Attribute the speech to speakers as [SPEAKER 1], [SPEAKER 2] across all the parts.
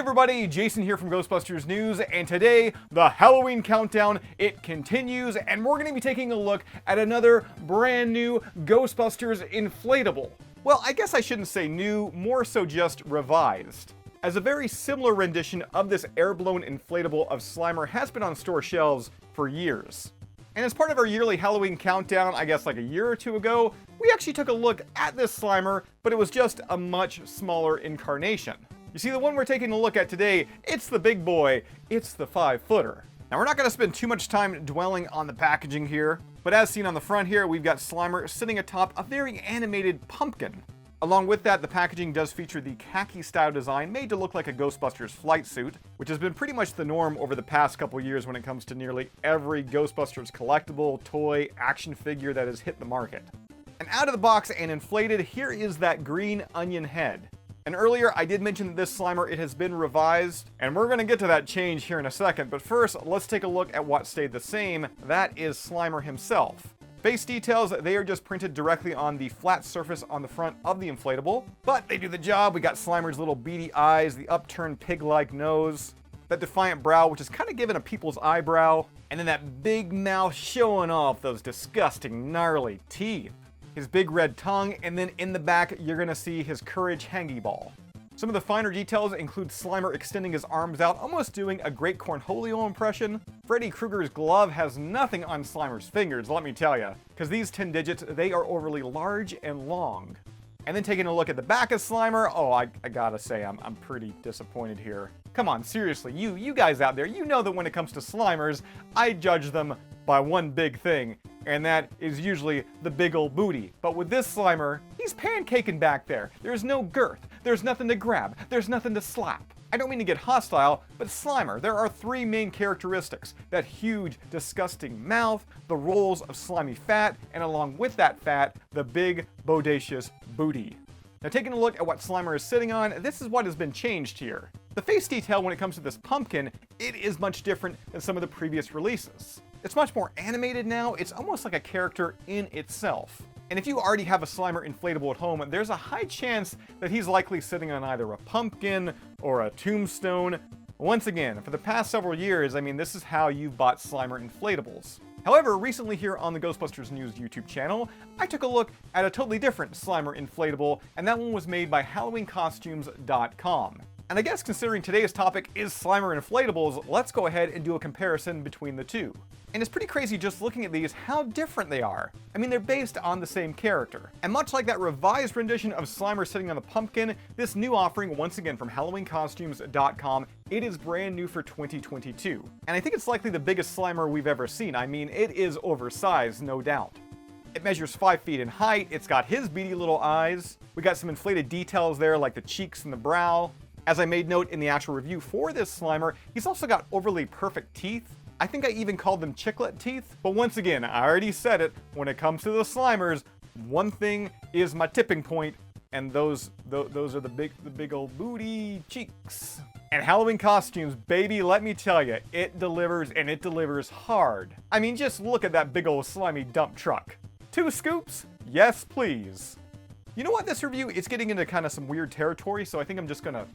[SPEAKER 1] everybody, Jason here from Ghostbusters News, and today, the Halloween countdown, it continues, and we're going to be taking a look at another brand new Ghostbusters inflatable. Well, I guess I shouldn't say new, more so just revised, as a very similar rendition of this air-blown inflatable of Slimer has been on store shelves for years. And as part of our yearly Halloween countdown, I guess like a year or two ago, we actually took a look at this Slimer, but it was just a much smaller incarnation. You see, the one we're taking a look at today, it's the big boy, it's the 5-footer. Now we're not going to spend too much time dwelling on the packaging here, but as seen on the front here, we've got Slimer sitting atop a very animated pumpkin. Along with that, the packaging does feature the khaki-style design made to look like a Ghostbusters flight suit, which has been pretty much the norm over the past couple years when it comes to nearly every Ghostbusters collectible, toy, action figure that has hit the market. And out of the box and inflated, here is that green onion head. And earlier, I did mention that this Slimer, it has been revised, and we're going to get to that change here in a second, but first, let's take a look at what stayed the same. That is Slimer himself. Face details, they are just printed directly on the flat surface on the front of the inflatable, but they do the job. We got Slimer's little beady eyes, the upturned pig-like nose, that defiant brow, which is kind of given a people's eyebrow, and then that big mouth showing off those disgusting, gnarly teeth. His big red tongue, and then in the back, you're gonna see his courage hangy ball. Some of the finer details include Slimer extending his arms out, almost doing a great Cornholio impression. Freddy Krueger's glove has nothing on Slimer's fingers, let me tell ya, because these 10 digits, they are overly large and long. And then taking a look at the back of Slimer, oh, I gotta say, I'm pretty disappointed here. Come on, seriously, you guys out there, you know that when it comes to Slimers, I judge them by one big thing, and that is usually the big old booty. But with this Slimer, he's pancaking back there. There's no girth, there's nothing to grab, there's nothing to slap. I don't mean to get hostile, but Slimer, there are three main characteristics. That huge, disgusting mouth, the rolls of slimy fat, and along with that fat, the big, bodacious booty. Now taking a look at what Slimer is sitting on, this is what has been changed here. The face detail when it comes to this pumpkin, it is much different than some of the previous releases. It's much more animated now, it's almost like a character in itself. And if you already have a Slimer inflatable at home, there's a high chance that he's likely sitting on either a pumpkin or a tombstone. Once again, for the past several years, I mean, this is how you've bought Slimer inflatables. However, recently here on the Ghostbusters News YouTube channel, I took a look at a totally different Slimer inflatable, and that one was made by HalloweenCostumes.com. And I guess considering today's topic is Slimer inflatables, let's go ahead and do a comparison between the two. And it's pretty crazy just looking at these how different they are. I mean, they're based on the same character. And much like that revised rendition of Slimer sitting on the pumpkin, this new offering, once again from HalloweenCostumes.com, it is brand new for 2022. And I think it's likely the biggest Slimer we've ever seen. I mean, it is oversized, no doubt. It measures 5 feet in height, it's got his beady little eyes, we got some inflated details there like the cheeks and the brow. As I made note in the actual review for this Slimer, he's also got overly perfect teeth. I think I even called them chiclet teeth, but once again, I already said it, when it comes to the Slimers, one thing is my tipping point, and those are the big old booty cheeks. And Halloween Costumes, baby, let me tell you, it delivers, and it delivers hard. I mean, just look at that big old slimy dump truck. 2 scoops? Yes, please. You know what, this review is getting into kind of some weird territory, so I think I'm just gonna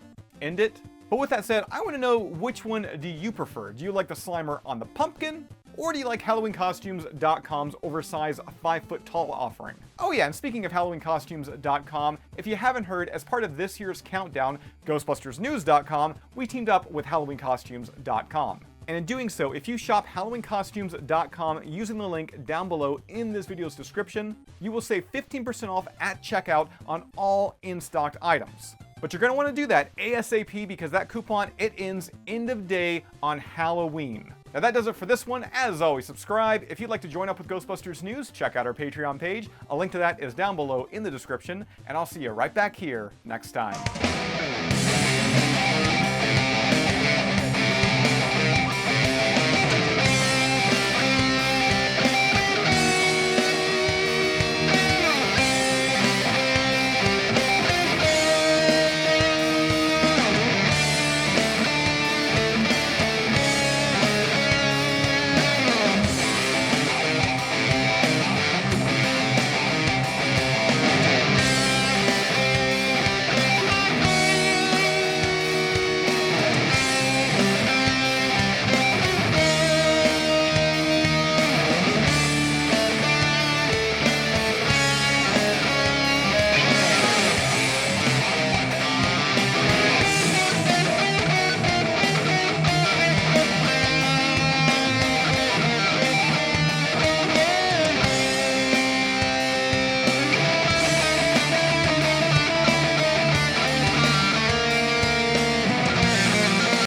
[SPEAKER 1] end it. But with that said, I want to know, which one do you prefer? Do you like the Slimer on the pumpkin? Or do you like HalloweenCostumes.com's oversized 5-foot tall offering? Oh yeah, and speaking of HalloweenCostumes.com, if you haven't heard, as part of this year's countdown, GhostbustersNews.com, we teamed up with HalloweenCostumes.com. And in doing so, if you shop HalloweenCostumes.com using the link down below in this video's description, you will save 15% off at checkout on all in-stock items. But you're going to want to do that ASAP because that coupon, it ends end of day on Halloween. Now that does it for this one. As always, subscribe. If you'd like to join up with Ghostbusters News, check out our Patreon page. A link to that is down below in the description, and I'll see you right back here next time.